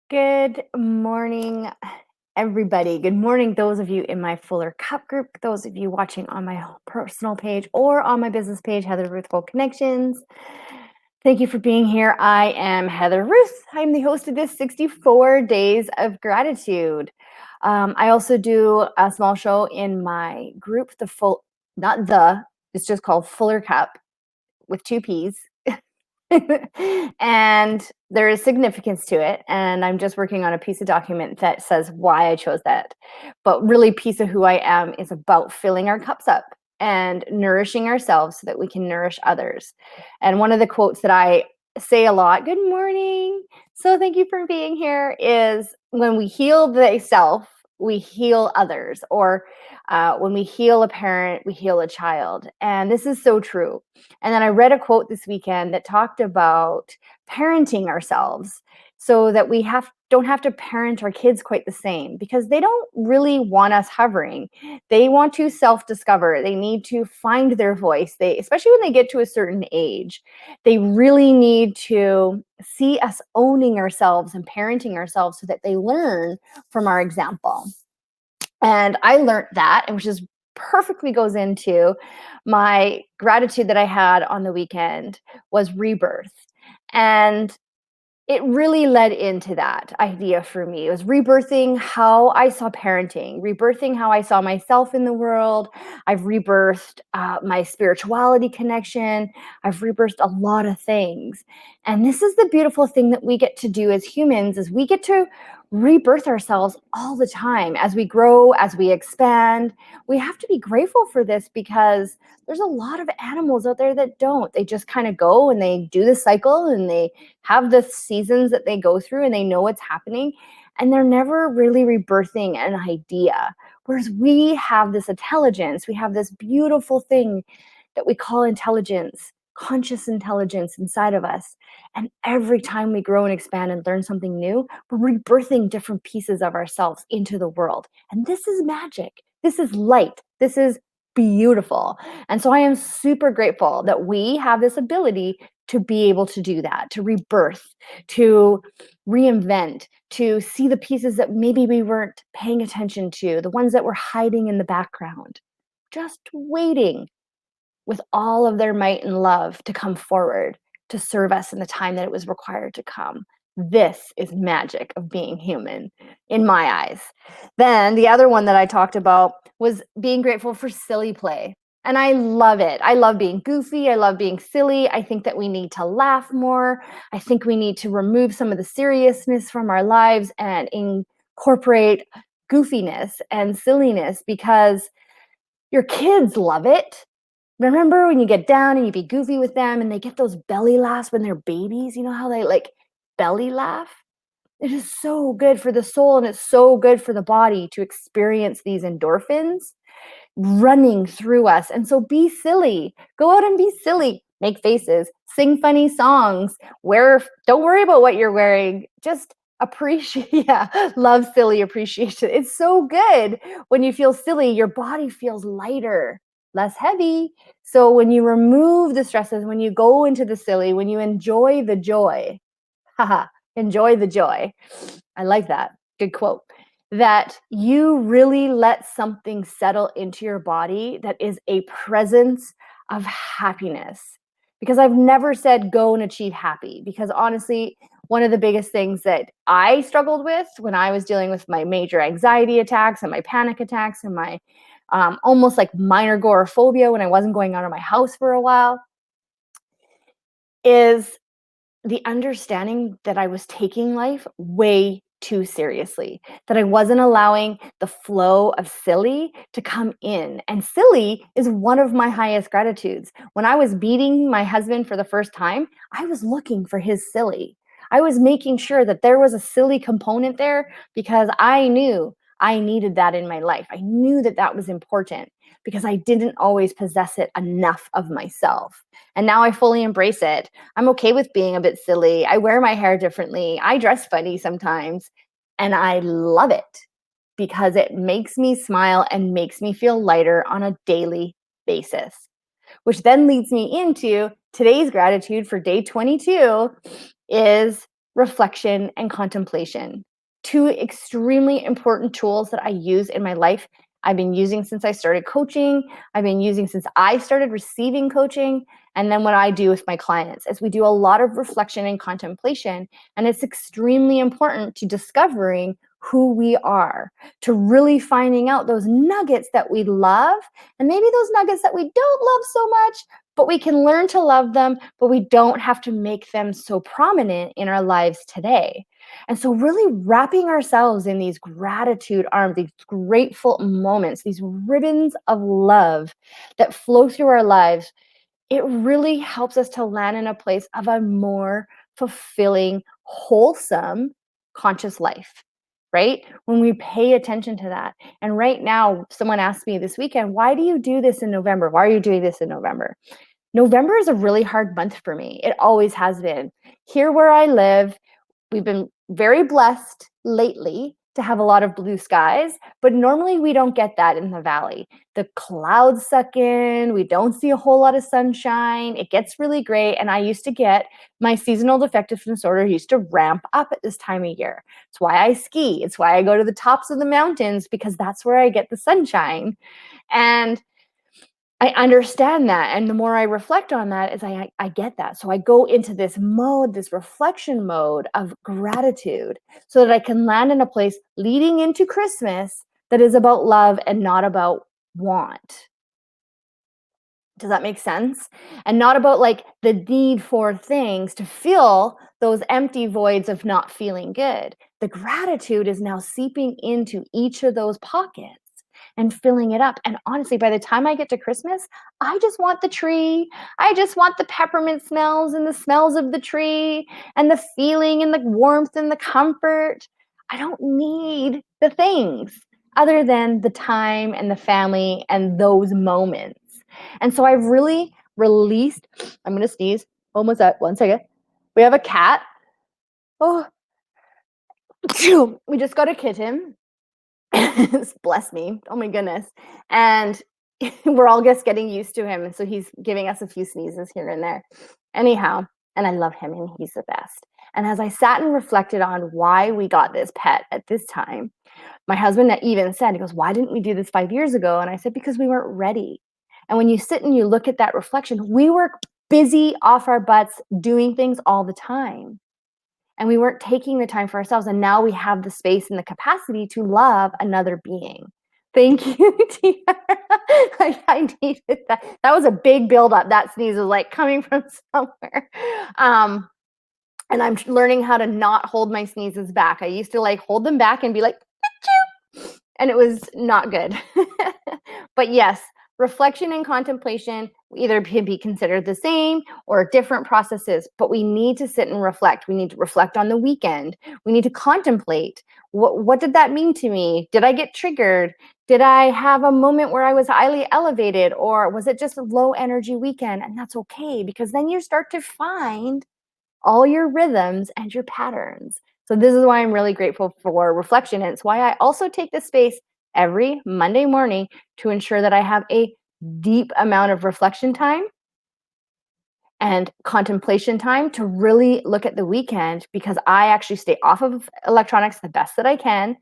Good morning, everybody. Good morning, those of you in my Fuller Cup group, those of you watching on my personal page or on my business page, Heather Ruth Gold Connections. Thank you for being here. I am Heather Ruth. I'm the host of this 64 Days of Gratitude. I also do a small show in my group, it's just called Fuller Cup with two P's. And there is significance to it, and I'm just working on a piece of document that says why I chose that. But really, piece of who I am is about filling our cups up and nourishing ourselves so that we can nourish others. And one of the quotes that I say a lot, good morning, so thank you for being here, is when we heal the self, we heal others. Or when we heal a parent, we heal a child. And this is so true. And then I read a quote this weekend that talked about parenting ourselves so that we don't have to parent our kids quite the same, because they don't really want us hovering. They want to self-discover. They need to find their voice. Especially when they get to a certain age, they really need to see us owning ourselves and parenting ourselves so that they learn from our example. And I learned that, and which is perfectly goes into my gratitude that I had on the weekend was rebirth. And it really led into that idea for me. It was rebirthing how I saw parenting, rebirthing how I saw myself in the world. I've rebirthed my spirituality connection. I've rebirthed a lot of things. And this is the beautiful thing that we get to do as humans, is we get to rebirth ourselves all the time as we grow, as we expand. We have to be grateful for this, because there's a lot of animals out there that don't. They just kind of go and they do the cycle, and they have the seasons that they go through, and they know what's happening, and they're never really rebirthing an idea. Whereas we have this intelligence, we have this beautiful thing that we call intelligence, conscious intelligence inside of us. And every time we grow and expand and learn something new, we're rebirthing different pieces of ourselves into the world. And this is magic. This is light. This is beautiful. And so I am super grateful that we have this ability to be able to do that, to rebirth, to reinvent, to see the pieces that maybe we weren't paying attention to, the ones that were hiding in the background, just waiting with all of their might and love to come forward to serve us in the time that it was required to come. This is magic of being human in my eyes. Then the other one that I talked about was being grateful for silly play. And I love it. I love being goofy. I love being silly. I think that we need to laugh more. I think we need to remove some of the seriousness from our lives and incorporate goofiness and silliness, because your kids love it. Remember when you get down and you be goofy with them and they get those belly laughs when they're babies? You know how they like belly laugh? It is so good for the soul, and it's so good for the body to experience these endorphins running through us. And so be silly. Go out and be silly. Make faces, sing funny songs, don't worry about what you're wearing. Just appreciate, yeah, love silly appreciation. It's so good when you feel silly, your body feels lighter, less heavy. So when you remove the stresses, when you go into the silly, when you enjoy the joy, haha, enjoy the joy. I like that. Good quote. That you really let something settle into your body that is a presence of happiness. Because I've never said go and achieve happy, because honestly, one of the biggest things that I struggled with when I was dealing with my major anxiety attacks and my panic attacks and my almost like minor agoraphobia when I wasn't going out of my house for a while, is the understanding that I was taking life way too seriously, that I wasn't allowing the flow of silly to come in. And silly is one of my highest gratitudes. When I was beating my husband for the first time, I was looking for his silly. I was making sure that there was a silly component there, because I knew I needed that in my life. I knew that that was important, because I didn't always possess it enough of myself. And now I fully embrace it. I'm okay with being a bit silly. I wear my hair differently. I dress funny sometimes. And I love it, because it makes me smile and makes me feel lighter on a daily basis. Which then leads me into today's gratitude for day 22 is reflection, and contemplation. Two extremely important tools that I use in my life. I've been using since I started coaching. I've been using since I started receiving coaching. And then what I do with my clients is we do a lot of reflection and contemplation. And it's extremely important to discovering who we are, to really finding out those nuggets that we love, and maybe those nuggets that we don't love so much, but we can learn to love them, but we don't have to make them so prominent in our lives today. And so really wrapping ourselves in these gratitude arms, these grateful moments, these ribbons of love that flow through our lives, it really helps us to land in a place of a more fulfilling, wholesome, conscious life, right? When we pay attention to that. And right now, someone asked me this weekend, why do you do this in November? Why are you doing this in November? November is a really hard month for me. It always has been. Here where I live, we've been very blessed lately to have a lot of blue skies, but normally we don't get that in the valley. The clouds suck in, we don't see a whole lot of sunshine. It gets really gray, and I used to get my seasonal affective disorder used to ramp up at this time of year. It's why I ski. It's why I go to the tops of the mountains, because that's where I get the sunshine. And I understand that, and the more I reflect on that, is I get that. So I go into this mode, this reflection mode of gratitude, so that I can land in a place leading into Christmas that is about love and not about want. Does that make sense? And not about like the need for things to fill those empty voids of not feeling good. The gratitude is now seeping into each of those pockets and filling it up. And honestly, by the time I get to Christmas, I just want the tree. I just want the peppermint smells and the smells of the tree and the feeling and the warmth and the comfort. I don't need the things other than the time and the family and those moments. And so I've really released, I'm going to sneeze. Almost at 1 second. We have a cat. Oh, we just got a kitten. Bless me. Oh my goodness. And we're all just getting used to him. So he's giving us a few sneezes here and there. Anyhow, and I love him and he's the best. And as I sat and reflected on why we got this pet at this time, my husband even said, he goes, why didn't we do this 5 years ago? And I said, because we weren't ready. And when you sit and you look at that reflection, we were busy off our butts doing things all the time. And we weren't taking the time for ourselves. And now we have the space and the capacity to love another being. Thank you, Tia. I needed that. That was a big buildup. That sneeze was like coming from somewhere. And I'm learning how to not hold my sneezes back. I used to like hold them back and be like, achoo! And it was not good. But yes, reflection and contemplation either can be considered the same or different processes, but we need to sit and reflect. We need to reflect on the weekend. We need to contemplate. What did that mean to me? Did I get triggered? Did I have a moment where I was highly elevated, or was it just a low energy weekend? And that's okay, because then you start to find all your rhythms and your patterns. So this is why I'm really grateful for reflection. And it's why I also take this space every Monday morning to ensure that I have a deep amount of reflection time and contemplation time to really look at the weekend, because I actually stay off of electronics the best that I can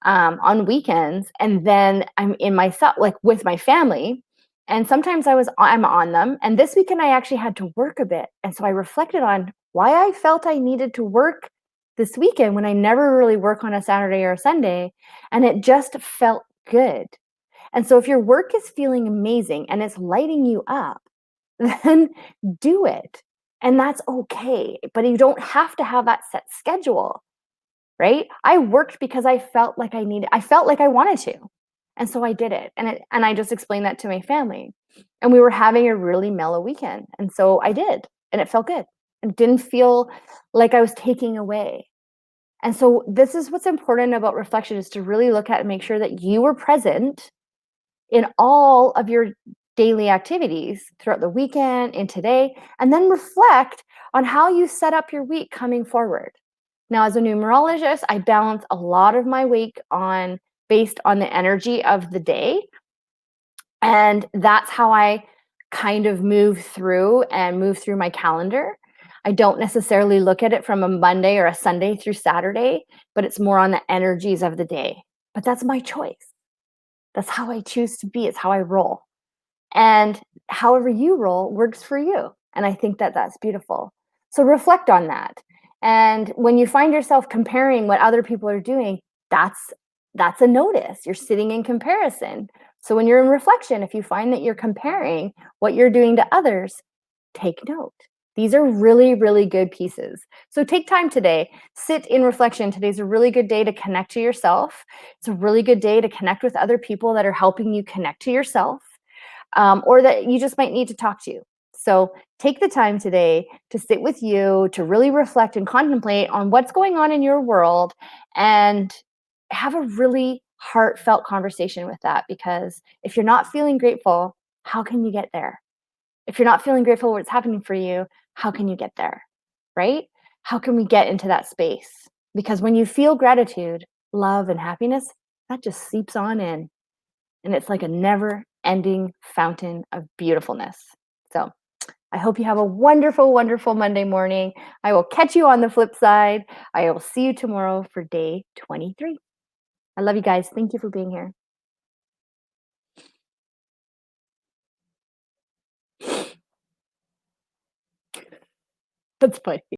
on weekends. And then I'm in myself, like with my family. And sometimes I'm on them. And this weekend I actually had to work a bit. And so I reflected on why I felt I needed to work this weekend when I never really work on a Saturday or a Sunday. And it just felt good. And so if your work is feeling amazing and it's lighting you up, then do it. And that's okay. But you don't have to have that set schedule, right? I worked because I felt like I felt like I wanted to. And so I did it. And I just explained that to my family. And we were having a really mellow weekend. And so I did. And it felt good. It didn't feel like I was taking away. And so this is what's important about reflection, is to really look at and make sure that you were present in all of your daily activities throughout the weekend and today, and then reflect on how you set up your week coming forward. Now, as a numerologist, I balance a lot of my week based on the energy of the day. And that's how I kind of move through my calendar. I don't necessarily look at it from a Monday or a Sunday through Saturday, but it's more on the energies of the day. But that's my choice. That's how I choose to be. It's how I roll. And however you roll works for you. And I think that that's beautiful. So reflect on that. And when you find yourself comparing what other people are doing, that's that's a notice. You're sitting in comparison. So when you're in reflection, if you find that you're comparing what you're doing to others, take note. These are really, really good pieces. So take time today, sit in reflection. Today's a really good day to connect to yourself. It's a really good day to connect with other people that are helping you connect to yourself, or that you just might need to talk to. So take the time today to sit with you, to really reflect and contemplate on what's going on in your world, and have a really heartfelt conversation with that. Because if you're not feeling grateful, how can you get there? If you're not feeling grateful for what's happening for you, how can you get there? Right? How can we get into that space? Because when you feel gratitude, love, and happiness, that just seeps on in, and it's like a never ending fountain of beautifulness. So I hope you have a wonderful, wonderful Monday morning. I will catch you on the flip side. I will see you tomorrow for day 23. I love you guys. Thank you for being here. That's funny.